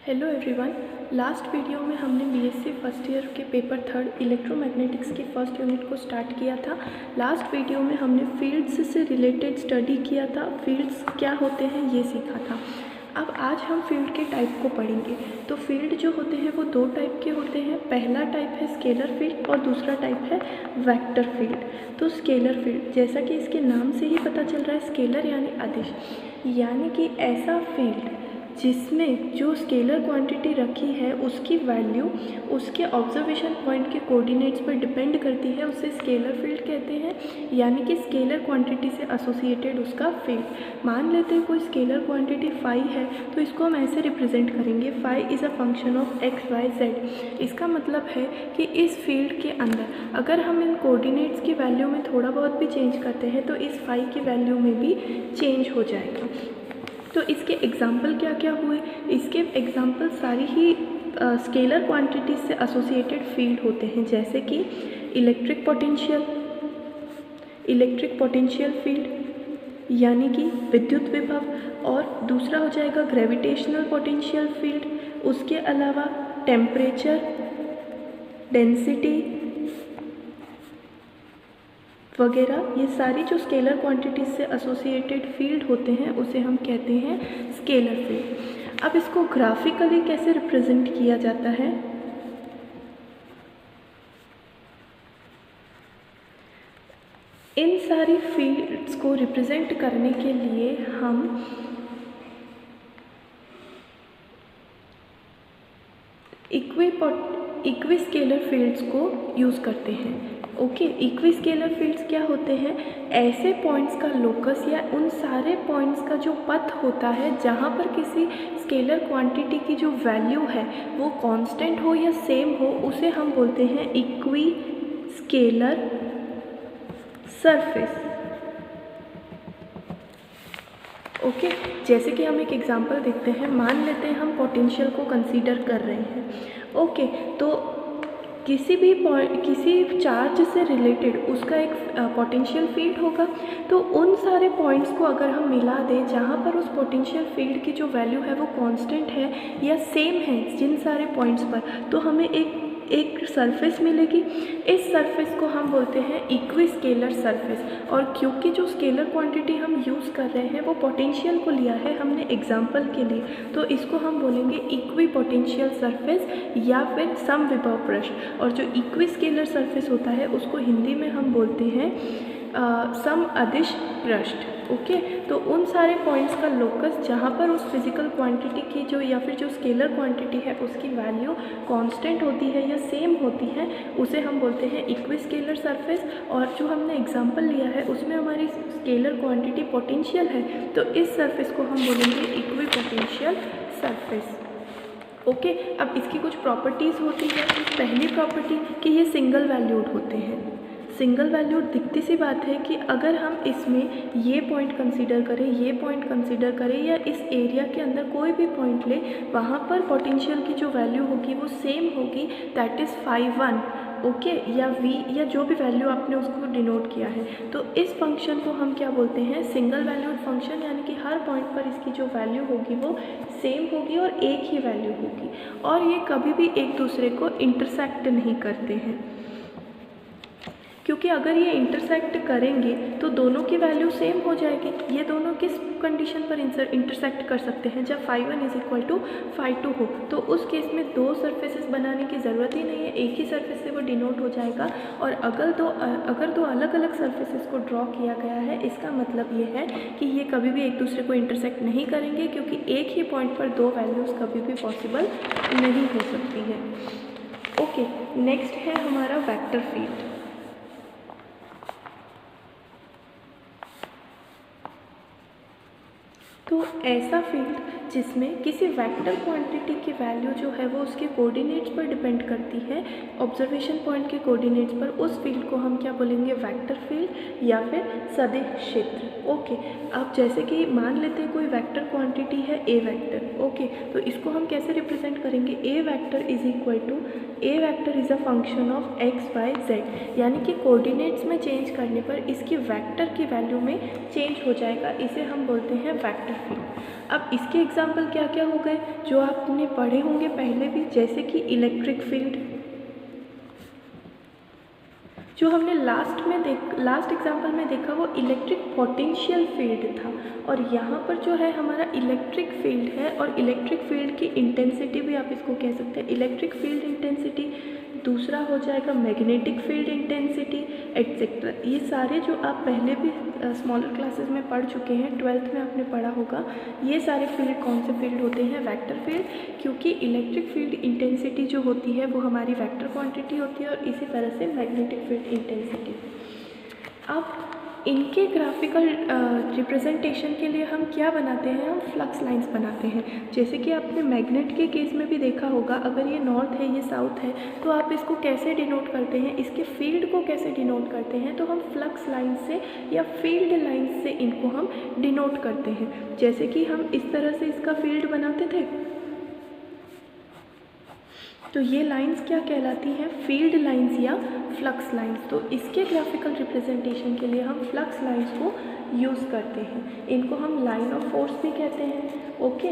Hello everyone. Last video में हमने BSc first year के पेपर थर्ड इलेक्ट्रोमैग्नेटिक्स की फर्स्ट यूनिट को स्टार्ट किया था। लास्ट वीडियो में हमने फील्ड्स से रिलेटेड स्टडी किया था, फील्ड्स क्या होते हैं ये सीखा था। अब आज हम फील्ड के टाइप को पढ़ेंगे। तो फील्ड जो होते हैं वो दो टाइप के होते हैं। पहला टाइप है स्केलर फील्ड और दूसरा टाइप है वेक्टर फील्ड। तो स्केलर फील्ड जैसा कि इसके नाम से ही पता चल रहा है, स्केलर यानी अदिश, यानी कि ऐसा फील्ड जिसमें जो स्केलर क्वांटिटी रखी है उसकी वैल्यू उसके ऑब्जर्वेशन पॉइंट के कोऑर्डिनेट्स पर डिपेंड करती है, उसे स्केलर फील्ड कहते हैं, यानी कि स्केलर क्वांटिटी से एसोसिएटेड उसका फील्ड। मान लेते हैं कोई स्केलर क्वांटिटी फाई है, तो इसको हम ऐसे रिप्रेजेंट करेंगे, phi is a function of X Y Z. इसका मतलब है कि इस फील्ड के अंदर अगर हम इन कोऑर्डिनेट्स की वैल्यू में थोड़ा बहुत भी चेंज करते हैं तो इस फाई की वैल्यू में भी चेंज हो जाएगा। तो इसके एग्जाम्पल क्या क्या हुए? इसके एग्जाम्पल सारी ही स्केलर क्वांटिटी से एसोसिएटेड फील्ड होते हैं, जैसे कि इलेक्ट्रिक पोटेंशियल फील्ड यानी कि विद्युत विभव, और दूसरा हो जाएगा ग्रेविटेशनल पोटेंशियल फील्ड। उसके अलावा टेम्परेचर, डेंसिटी वगैरह, ये सारी जो स्केलर क्वांटिटीज से एसोसिएटेड फील्ड होते हैं उसे हम कहते हैं स्केलर फील्ड। अब इसको ग्राफिकली कैसे रिप्रेजेंट किया जाता है? इन सारी फील्ड्स को रिप्रेजेंट करने के लिए हम इक्वी स्केलर फील्ड्स को यूज़ करते हैं। ओके, इक्वी स्केलर फील्ड्स क्या होते हैं? ऐसे पॉइंट्स का लोकस या उन सारे पॉइंट्स का जो पथ होता है जहाँ पर किसी स्केलर क्वांटिटी की जो वैल्यू है वो कांस्टेंट हो या सेम हो, उसे हम बोलते हैं इक्वी स्केलर सरफेस। ओके, जैसे कि हम एक एग्जांपल देखते हैं। मान लेते हैं हम पोटेंशियल को कंसीडर कर रहे हैं। ओके, तो किसी चार्ज से रिलेटेड उसका एक पोटेंशियल फील्ड होगा। तो उन सारे पॉइंट्स को अगर हम मिला दें जहाँ पर उस पोटेंशियल फील्ड की जो वैल्यू है वो कांस्टेंट है या सेम है जिन सारे पॉइंट्स पर, तो हमें एक सरफेस मिलेगी। इस सरफेस को हम बोलते हैं इक्वी स्केलर सरफेस। और क्योंकि जो स्केलर क्वांटिटी हम यूज़ कर रहे हैं वो पोटेंशियल को लिया है हमने एग्जांपल के लिए, तो इसको हम बोलेंगे इक्वी पोटेंशियल सरफेस या फिर समविभव पृष्ठ। और जो इक्वी स्केलर सरफेस होता है उसको हिंदी में हम बोलते हैं सम अदिश पृष्ठ। ओके, तो उन सारे पॉइंट्स का लोकस जहाँ पर उस फिजिकल क्वांटिटी की जो या फिर जो स्केलर क्वांटिटी है उसकी वैल्यू कांस्टेंट होती है या सेम होती है, उसे हम बोलते हैं इक्वी स्केलर सरफेस। और जो हमने एग्जांपल लिया है उसमें हमारी स्केलर क्वांटिटी पोटेंशियल है, तो इस सरफेस को हम बोलेंगे इक्वी पोटेंशियल सरफेस। ओके, अब इसकी कुछ प्रॉपर्टीज़ होती है। पहली प्रॉपर्टी कि ये सिंगल वैल्यूड होते हैं। सिंगल वैल्यूड दिखती सी बात है कि अगर हम इसमें ये पॉइंट कंसीडर करें, ये पॉइंट कंसीडर करें, या इस एरिया के अंदर कोई भी पॉइंट ले, वहाँ पर पोटेंशियल की जो वैल्यू होगी वो सेम होगी, दैट इज़ φ1। ओके, या v या जो भी वैल्यू आपने उसको डिनोट किया है। तो इस फंक्शन को हम क्या बोलते हैं? सिंगल वैल्यूड फंक्शन, यानी कि हर पॉइंट पर इसकी जो वैल्यू होगी वो सेम होगी और एक ही वैल्यू होगी, और ये कभी भी एक दूसरे को इंटरसेक्ट नहीं करते हैं। क्योंकि अगर ये इंटरसेक्ट करेंगे तो दोनों की वैल्यू सेम हो जाएगी। ये दोनों किस कंडीशन पर इंटरसेक्ट कर सकते हैं? जब φ1 = φ2 हो, तो उस केस में दो सरफेसेस बनाने की ज़रूरत ही नहीं है, एक ही सरफेस से वो डिनोट हो जाएगा। और अगर दो अलग अलग सरफेसेस को ड्रॉ किया गया है, इसका मतलब ये है कि ये कभी भी एक दूसरे को इंटरसेक्ट नहीं करेंगे, क्योंकि एक ही पॉइंट पर दो वैल्यूज़ कभी भी पॉसिबल नहीं हो सकती है। ओके, नेक्स्ट है हमारा वेक्टर फील्ड। तो ऐसा फील्ड जिसमें किसी वेक्टर क्वांटिटी की वैल्यू जो है वो उसके कोऑर्डिनेट्स पर डिपेंड करती है, ऑब्जर्वेशन पॉइंट के कोऑर्डिनेट्स पर, उस फील्ड को हम क्या बोलेंगे? वेक्टर फील्ड या फिर सदिश क्षेत्र। ओके, अब जैसे कि मान लेते हैं कोई वेक्टर क्वांटिटी है ए वेक्टर। ओके, तो इसको हम कैसे रिप्रेजेंट करेंगे? A vector is a function of X Y Z, यानी कि कोऑर्डिनेट्स में चेंज करने पर इसकी वेक्टर की वैल्यू में चेंज हो जाएगा, इसे हम बोलते हैं वेक्टर फील्ड। अब इसके एग्जाम्पल क्या क्या हो गए जो आपने पढ़े होंगे पहले भी, जैसे कि इलेक्ट्रिक फील्ड, जो हमने लास्ट एग्जाम्पल में देखा वो इलेक्ट्रिक पोटेंशियल फील्ड था। और यहाँ पर जो है हमारा इलेक्ट्रिक फील्ड है, और इलेक्ट्रिक फील्ड की इंटेंसिटी भी आप इसको कह सकते हैं इलेक्ट्रिक फील्ड इंटेंसिटी। दूसरा हो जाएगा मैग्नेटिक फील्ड इंटेंसिटी एटसेट्रा। ये सारे जो आप पहले भी स्मॉलर क्लासेस में पढ़ चुके हैं, 12th में आपने पढ़ा होगा। ये सारे फील्ड कौन से फील्ड होते हैं? वेक्टर फील्ड, क्योंकि इलेक्ट्रिक फील्ड इंटेंसिटी जो होती है वो हमारी वेक्टर क्वांटिटी होती है, और इसी तरह से मैग्नेटिक फील्ड इंटेंसिटी। अब इनके ग्राफिकल रिप्रेजेंटेशन के लिए हम क्या बनाते हैं? हम फ्लक्स लाइंस बनाते हैं। जैसे कि आपने मैग्नेट के केस में भी देखा होगा, अगर ये नॉर्थ है ये साउथ है तो आप इसको कैसे डिनोट करते हैं, इसके फील्ड को कैसे डिनोट करते हैं? तो हम फ्लक्स लाइन से या फील्ड लाइन से इनको हम डिनोट करते हैं। जैसे कि हम इस तरह से इसका फील्ड बनाते थे, तो ये लाइंस क्या कहलाती हैं? फील्ड लाइंस या फ्लक्स लाइंस। तो इसके ग्राफिकल रिप्रेजेंटेशन के लिए हम फ्लक्स लाइंस को यूज़ करते हैं। इनको हम लाइन ऑफ फोर्स भी कहते हैं। ओके,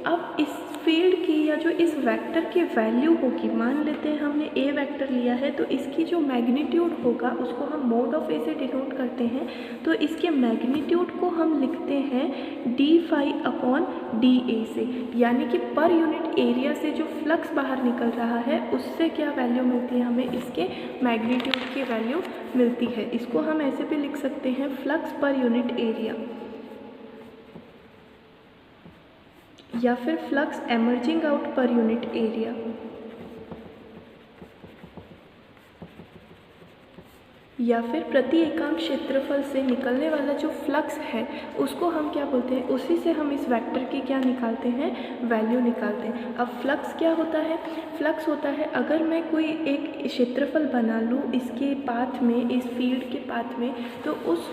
अब इस फील्ड की या जो इस वेक्टर की वैल्यू होगी, मान लेते हैं हमने ए वेक्टर लिया है, तो इसकी जो मैग्नीट्यूड होगा उसको हम मोड ऑफ ए से डिनोट करते हैं। तो इसके मैग्नीट्यूड को हम लिखते हैं d∅/dA से, यानी कि पर यूनिट एरिया से जो फ्लक्स बाहर निकल रहा है उससे क्या वैल्यू मिलती है हमें? इसके मैग्नीट्यूड की वैल्यू मिलती है। इसको हम ऐसे भी लिख सकते हैं फ्लक्स पर यूनिट एरिया, या फिर flux emerging out per unit area, या फिर प्रति एकांक क्षेत्रफल से निकलने वाला जो फ्लक्स है उसको हम क्या बोलते हैं? उसी से हम इस वेक्टर की क्या निकालते हैं? वैल्यू निकालते हैं। अब फ्लक्स क्या होता है? फ्लक्स होता है, अगर मैं कोई एक क्षेत्रफल बना लूँ इसके पाथ में, इस फील्ड के पाथ में, तो उस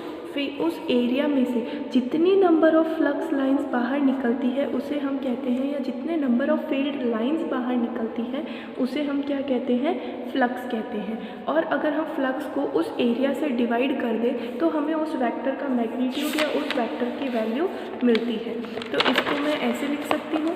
एरिया में से जितनी नंबर ऑफ फ्लक्स लाइंस बाहर निकलती है उसे हम कहते हैं, या जितने नंबर ऑफ फील्ड लाइंस बाहर निकलती है उसे हम क्या कहते हैं? फ्लक्स कहते हैं। और अगर हम फ्लक्स को उस एरिया से डिवाइड कर दें तो हमें उस वेक्टर का मैग्नीट्यूड या उस वेक्टर की वैल्यू मिलती है। तो इसको मैं ऐसे लिख सकती हूँ।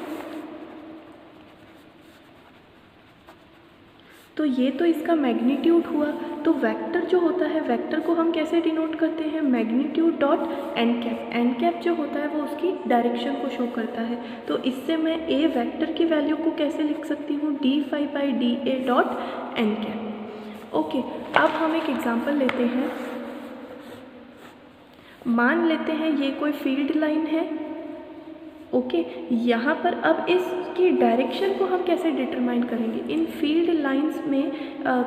तो ये तो इसका मैग्नीट्यूड हुआ। तो वेक्टर जो होता है, वेक्टर को हम कैसे डिनोट करते हैं? Magnitude dot N cap. N cap जो होता है वो उसकी डायरेक्शन को शो करता है। तो इससे मैं ए वेक्टर की वैल्यू को कैसे लिख सकती हूँ? d∅/dA dot N cap. Okay, अब हम एक एग्जांपल लेते हैं। मान लेते हैं ये कोई फील्ड लाइन है। ओके, यहाँ पर अब इसकी डायरेक्शन को हम कैसे डिटरमाइन करेंगे? इन फील्ड लाइंस में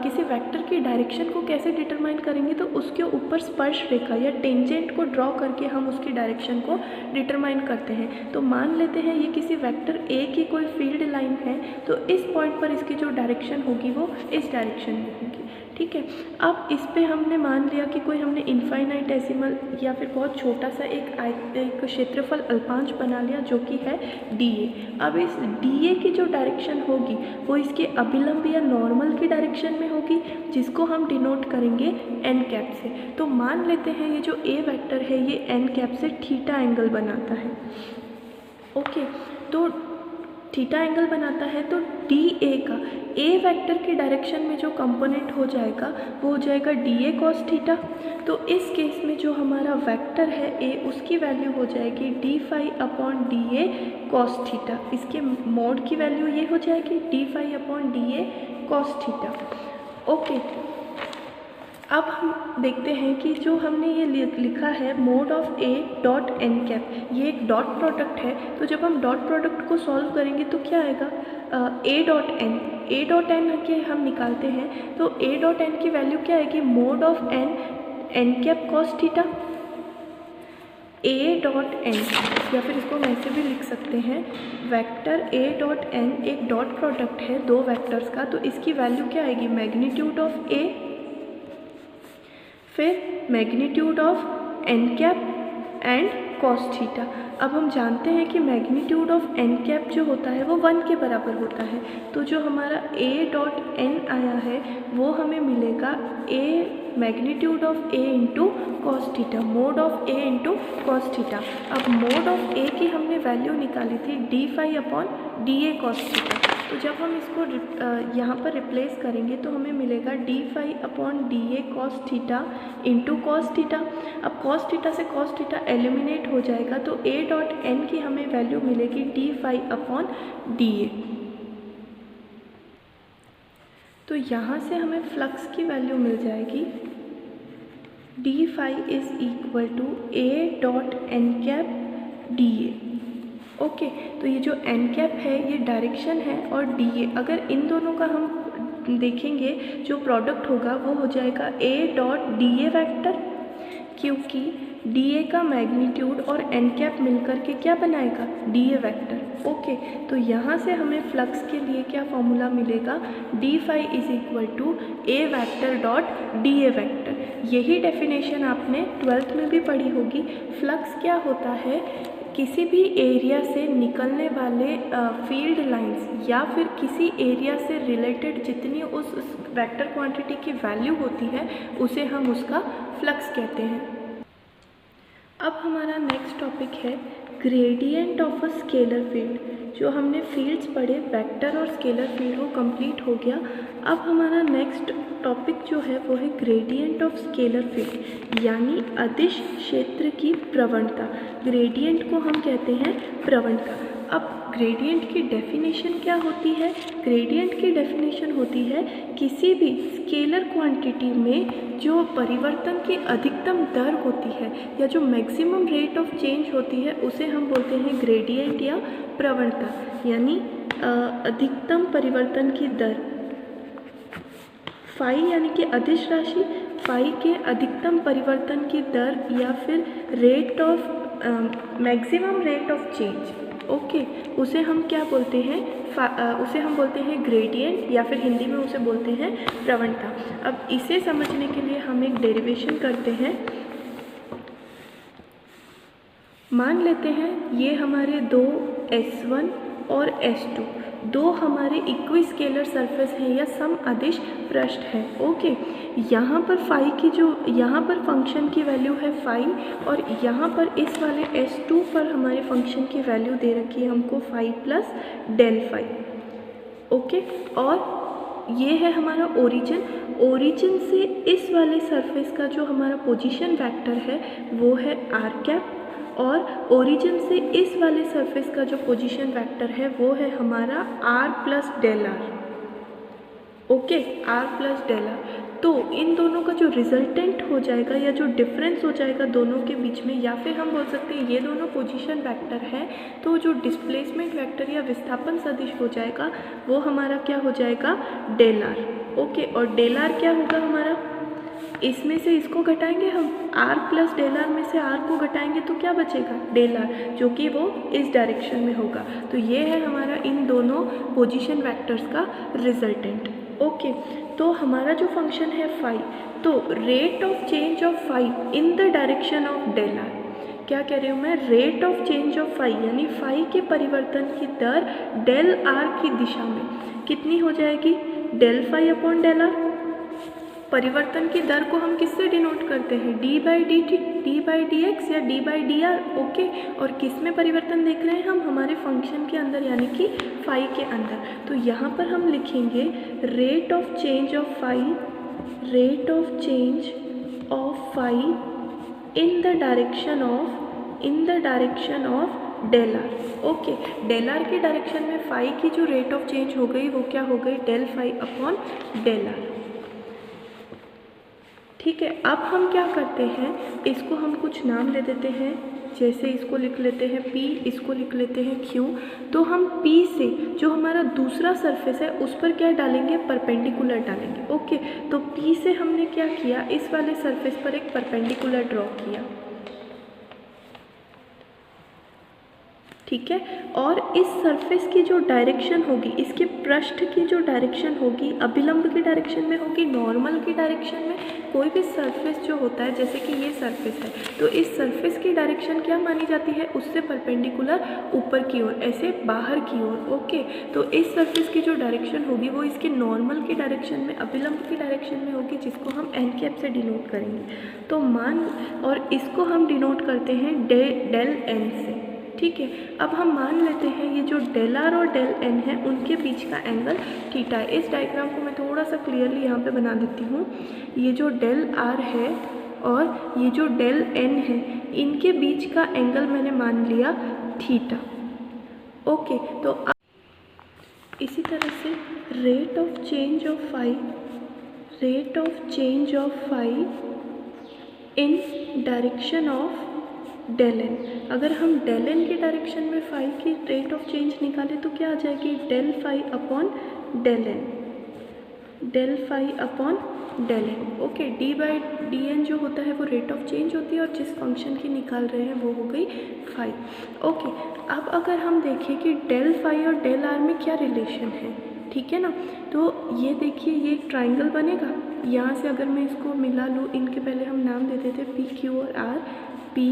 किसी वेक्टर की डायरेक्शन को कैसे डिटरमाइन करेंगे? तो उसके ऊपर स्पर्श रेखा या टेंजेंट को ड्रॉ करके हम उसकी डायरेक्शन को डिटरमाइन करते हैं। तो मान लेते हैं ये किसी वेक्टर ए की कोई फील्ड लाइन है, तो इस पॉइंट पर इसकी जो डायरेक्शन होगी वो इस डायरेक्शन में होगी। ठीक है, अब इस पे हमने मान लिया कि कोई हमने इनफाइनाइटेसिमल या फिर बहुत छोटा सा एक क्षेत्रफल अल्पांश बना लिया जो कि है dA। अब इस dA की जो डायरेक्शन होगी वो इसके अभिलंब या नॉर्मल की डायरेक्शन में होगी, जिसको हम डिनोट करेंगे n कैप से। तो मान लेते हैं ये जो A वेक्टर है ये n कैप से थीटा एंगल बनाता है। ओके, तो थीटा एंगल बनाता है, तो dA का A वेक्टर की डायरेक्शन में जो कंपोनेंट हो जाएगा वो हो जाएगा dA cos थीटा। तो इस केस में जो हमारा वेक्टर है A, उसकी वैल्यू हो जाएगी d∅/dA cos थीटा। इसके मोड की वैल्यू ये हो जाएगी d∅/dA cos थीटा। ओके, अब हम देखते हैं कि जो हमने ये लिखा है mod of A dot N cap, ये एक डॉट प्रोडक्ट है। तो जब हम डॉट प्रोडक्ट को सॉल्व करेंगे तो क्या आएगा? A डॉट एन के हम निकालते हैं, तो A डॉट एन की वैल्यू क्या आएगी? Mod of N cap cos theta. A dot N, या फिर इसको हम ऐसे भी लिख सकते हैं, वेक्टर A डॉट एन एक डॉट प्रोडक्ट है दो वेक्टर्स का, तो इसकी वैल्यू क्या आएगी? मैग्नीट्यूड ऑफ A, फिर magnitude of N cap and cos theta. अब हम जानते हैं कि मैग्नीट्यूड ऑफ एन कैप जो होता है वो 1 के बराबर होता है, तो जो हमारा ए डॉट एन आया है वो हमें मिलेगा A magnitude of A into cos theta, mod of A into cos theta. अब मोड ऑफ ए की हमने वैल्यू निकाली थी d phi upon D A cos theta, तो जब हम इसको यहाँ पर रिप्लेस करेंगे तो हमें मिलेगा D phi upon D A cos theta into cos theta. अब कॉस थीटा से कॉस थीटा एलिमिनेट हो जाएगा, तो ए डॉट एन की हमें वैल्यू मिलेगी D phi upon D A. तो यहाँ से हमें फ्लक्स की वैल्यू मिल जाएगी D phi is equal to A dot N cap D A. Okay, तो ये जो एन कैप है ये डायरेक्शन है और डी ए, अगर इन दोनों का हम देखेंगे जो प्रोडक्ट होगा वो हो जाएगा ए डॉट डी ए वैक्टर, क्योंकि डी ए का मैग्नीट्यूड और एन कैप मिलकर के क्या बनाएगा डी ए वैक्टर। ओके, तो यहाँ से हमें फ्लक्स के लिए क्या फॉर्मूला मिलेगा, D phi is equal to A vector dot D A vector. यही डेफिनेशन आपने 12th में भी पढ़ी होगी। फ्लक्स क्या होता है, किसी भी एरिया से निकलने वाले फील्ड लाइंस या फिर किसी एरिया से रिलेटेड जितनी उस वेक्टर क्वांटिटी की वैल्यू होती है उसे हम उसका फ्लक्स कहते हैं। अब हमारा नेक्स्ट टॉपिक है gradient of a scalar field. जो हमने फील्ड्स पढ़े वेक्टर और स्केलर फील्ड वो कंप्लीट हो गया। अब हमारा नेक्स्ट टॉपिक जो है वो है ग्रेडियंट ऑफ स्केलर फील्ड, यानी अदिश क्षेत्र की प्रवणता। ग्रेडियंट को हम कहते हैं प्रवणता। अब ग्रेडियंट की डेफिनेशन क्या होती है, ग्रेडियंट की डेफिनेशन होती है किसी भी स्केलर क्वांटिटी में जो परिवर्तन की अधिकतम दर होती है या जो मैक्सिमम रेट ऑफ चेंज होती है उसे हम बोलते हैं ग्रेडियंट या प्रवणता, यानी अधिकतम परिवर्तन की दर। फाई यानी कि अदिश राशि, फाई के अधिकतम परिवर्तन की दर या फिर rate of maximum rate of change. Okay, उसे हम क्या बोलते हैं, उसे हम बोलते हैं ग्रेडियंट या फिर हिंदी में उसे बोलते हैं प्रवणता। अब इसे समझने के लिए हम एक डेरिवेशन करते हैं। मान लेते हैं ये हमारे दो S1 और S2 दो हमारे इक्विस्केलर सरफेस हैं या सम अदिश पृष्ठ है। ओके, यहाँ पर फाई की जो यहाँ पर फंक्शन की वैल्यू है फाई और यहाँ पर इस वाले S2 पर हमारे फंक्शन की वैल्यू दे रखी है हमको phi plus del phi. Okay, और ये है हमारा ओरिजिन। ओरिजिन से इस वाले सरफेस का जो हमारा पोजीशन वेक्टर है वो है आर कैप और ओरिजिन से इस वाले सरफेस का जो पोजीशन वेक्टर है वो है हमारा R plus del R. Okay, R plus del R. तो इन दोनों का जो रिजल्टेंट हो जाएगा या जो डिफरेंस हो जाएगा दोनों के बीच में, या फिर हम बोल सकते हैं ये दोनों पोजीशन वेक्टर है, तो जो डिस्प्लेसमेंट वेक्टर या विस्थापन सदिश हो जाएगा वो हमारा क्या हो जाएगा डेल आर। ओके, और डेल आर क्या होगा हमारा, इसमें से इसको घटाएंगे हम, r प्लस डेल आर में से r को घटाएंगे तो क्या बचेगा डेल आर, जो कि वो इस डायरेक्शन में होगा। तो ये है हमारा इन दोनों पोजीशन वेक्टर्स का रिजल्टेंट। ओके, तो हमारा जो फंक्शन है फाई, तो rate of change of phi in the direction of del R, क्या कह रही हूँ मैं, rate of change of phi यानी फाई के परिवर्तन की दर डेल आर की दिशा में कितनी हो जाएगी, del phi upon del r. परिवर्तन की दर को हम किससे डिनोट करते हैं, d by d t, d by d x या d by D r. Okay, और किस में परिवर्तन देख रहे हैं हम, हमारे फंक्शन के अंदर यानी कि फाई के अंदर। तो यहाँ पर हम लिखेंगे rate of change of phi, rate of change of phi in the direction of del R. Okay, del R के डायरेक्शन में फाई की जो रेट ऑफ चेंज हो गई वो क्या हो गई, del phi upon del R. ठीक है, अब हम क्या करते हैं, इसको हम कुछ नाम दे देते हैं, जैसे इसको लिख लेते हैं P, इसको लिख लेते हैं Q। तो हम P से जो हमारा दूसरा सरफेस है उस पर क्या डालेंगे, परपेंडिकुलर डालेंगे। ओके, तो P से हमने क्या किया, इस वाले सरफेस पर एक परपेंडिकुलर ड्रॉ किया। ठीक है, और इस सरफेस की जो डायरेक्शन होगी, इसके पृष्ठ की जो डायरेक्शन होगी, अभिलंब की डायरेक्शन में होगी, नॉर्मल की डायरेक्शन में, कोई भी सरफेस जो होता है, जैसे कि ये सरफेस है, तो इस सरफेस की डायरेक्शन क्या मानी जाती है, उससे परपेंडिकुलर ऊपर की ओर, ऐसे बाहर की ओर। ओके, तो इस सरफेस की जो डायरेक्शन होगी वो इसके नॉर्मल की डायरेक्शन में, अभिलंब की डायरेक्शन में होगी, जिसको हम एन कैप से डिनोट करेंगे। तो और इसको हम डिनोट करते हैं डेल एन से। ठीक है, अब हम मान लेते हैं ये जो डेल आर और डेल एन है उनके बीच का एंगल थीटा है। इस डायग्राम को मैं थोड़ा सा क्लियरली यहाँ पे बना देती हूँ। ये जो डेल आर है और ये जो डेल एन है, इनके बीच का एंगल मैंने मान लिया थीटा। ओके, तो इसी तरह से rate of change of phi in direction of del N. अगर हम डेल एन की डायरेक्शन में फाई की रेट ऑफ चेंज निकालें तो क्या आ जाएगी, del phi upon del N, del phi upon del N. Okay, D by D N जो होता है वो रेट ऑफ चेंज होती है और जिस फंक्शन की निकाल रहे हैं वो हो गई फाई। ओके, अब अगर हम देखें कि डेल फाई और डेल आर में क्या रिलेशन है, ठीक है ना, तो ये देखिए ये एक ट्राइंगल बनेगा। यहाँ से अगर मैं इसको मिला लूँ, इनके पहले हम नाम देते थे पी क्यू और आर, पी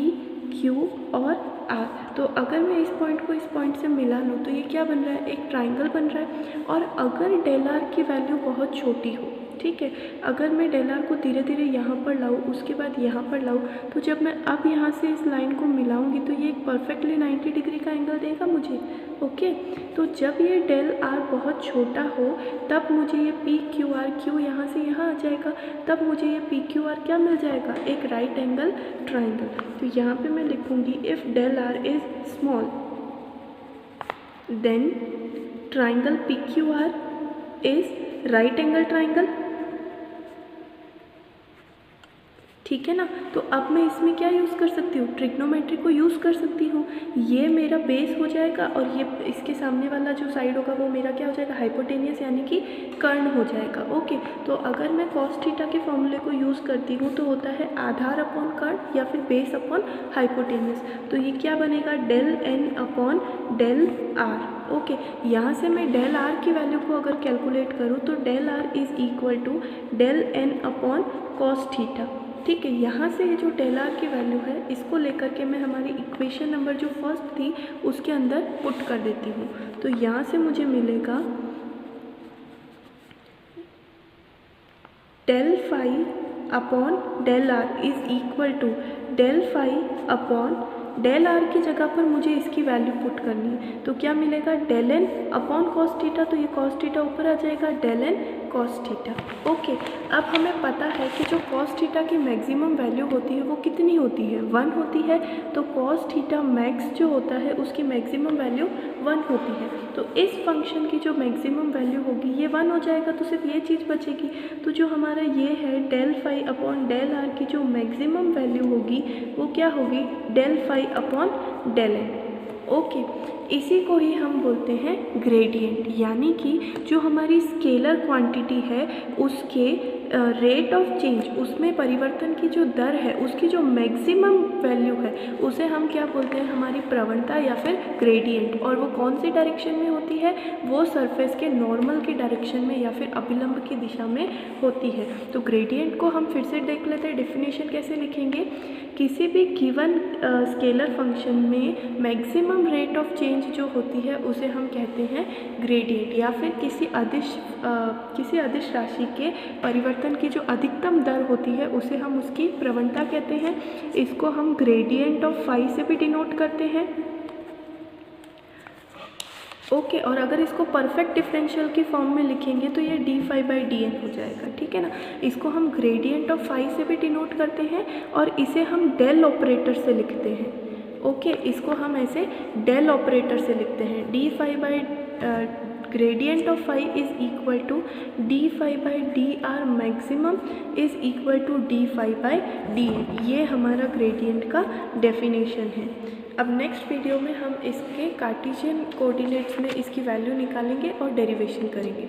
क्यू और आर। तो अगर मैं इस पॉइंट को इस पॉइंट से मिला लूँ तो ये क्या बन रहा है, एक ट्राइंगल बन रहा है। और अगर डेल आर की वैल्यू बहुत छोटी हो, ठीक है, अगर मैं डेल आर को धीरे धीरे यहाँ पर लाऊँ, उसके बाद यहाँ पर लाऊँ, तो जब मैं अब यहाँ से इस लाइन को मिलाऊंगी तो ये एक परफेक्टली 90 डिग्री का एंगल देगा मुझे। ओके, तो जब ये डेल आर बहुत छोटा हो तब मुझे ये पी क्यू आर, क्यू यहाँ से यहाँ आ जाएगा, तब मुझे ये पी क्यू आर क्या मिल जाएगा, एक राइट एंगल ट्राइंगल। तो यहाँ पे मैं लिखूँगी if del R is small then triangle P Q R is right angle triangle. ठीक है ना, तो अब मैं इसमें क्या यूज़ कर सकती हूँ, ट्रिग्नोमेट्री को यूज़ कर सकती हूँ। ये मेरा बेस हो जाएगा और ये इसके सामने वाला जो साइड होगा वो मेरा क्या हो जाएगा, हाइपोटेनियस, यानी कि कर्ण हो जाएगा। ओके, तो अगर मैं कॉस थीटा के फॉर्मूले को यूज़ करती हूँ तो होता है आधार अपॉन कर्ण या फिर बेस अपॉन हाइपोटेनियस। तो ये क्या बनेगा, del N upon del R. Okay, यहाँ से मैं डेल आर की वैल्यू को अगर कैलकुलेट करूँ तो del R is equal to del N upon cos theta. ठीक है, यहाँ से ये जो डेल आर की वैल्यू है इसको लेकर के मैं हमारी इक्वेशन नंबर जो फर्स्ट थी उसके अंदर पुट कर देती हूँ। तो यहाँ से मुझे मिलेगा del phi upon del R is equal to del phi upon del R की जगह पर मुझे इसकी वैल्यू पुट करनी है। तो क्या मिलेगा, del N upon cos theta, तो ये कॉस थीटा ऊपर आ जाएगा, del N cos theta. Okay, अब हमें पता है कि जो कॉस थीटा की मैक्सिमम वैल्यू होती है वो कितनी होती है, 1 होती है। तो कॉस थीटा मैक्स जो होता है उसकी मैक्सिमम वैल्यू 1 होती है। तो इस फंक्शन की जो मैक्सिमम वैल्यू होगी ये 1 हो जाएगा, तो सिर्फ ये चीज़ बचेगी। तो जो हमारा ये है del phi upon del R की जो मैक्सिमम वैल्यू होगी वो क्या होगी, del phi upon del N. Okay, इसी को ही हम बोलते हैं ग्रेडियंट, यानी कि जो हमारी स्केलर क्वांटिटी है उसके रेट ऑफ चेंज, उसमें परिवर्तन की जो दर है उसकी जो मैक्सिमम वैल्यू है उसे हम क्या बोलते हैं, हमारी प्रवणता या फिर ग्रेडियंट। और वो कौन सी डायरेक्शन में होती है, वो सरफेस के नॉर्मल की डायरेक्शन में या फिर अभिलंब की दिशा में होती है। तो ग्रेडियंट को हम फिर से देख लेते हैं, डेफिनेशन कैसे लिखेंगे, किसी भी गिवन स्केलर फंक्शन में मैक्सिमम रेट ऑफ चेंज जो होती है उसे हम कहते हैं ग्रेडियंट, या फिर किसी अदिश राशि के परिवर्तन की जो अधिकतम दर होती है उसे हम उसकी प्रवणता कहते हैं। इसको हम ग्रेडियंट ऑफ फाई से भी डिनोट करते हैं। ओके, और अगर इसको परफेक्ट डिफरेंशियल की फॉर्म में लिखेंगे तो ये D phi by D N हो जाएगा। ठीक है ना, इसको हम ग्रेडियंट ऑफ फाई से भी डिनोट करते हैं और इसे हम डेल ऑपरेटर से लिखते हैं। ओके, इसको हम ऐसे डेल ऑपरेटर से लिखते हैं, D phi by gradient of phi is equal to D phi by D R maximum is equal to D phi by D N. ये हमारा ग्रेडियंट का डेफिनेशन है। अब नेक्स्ट वीडियो में हम इसके कार्टेशियन कोऑर्डिनेट्स में इसकी वैल्यू निकालेंगे और डेरिवेशन करेंगे।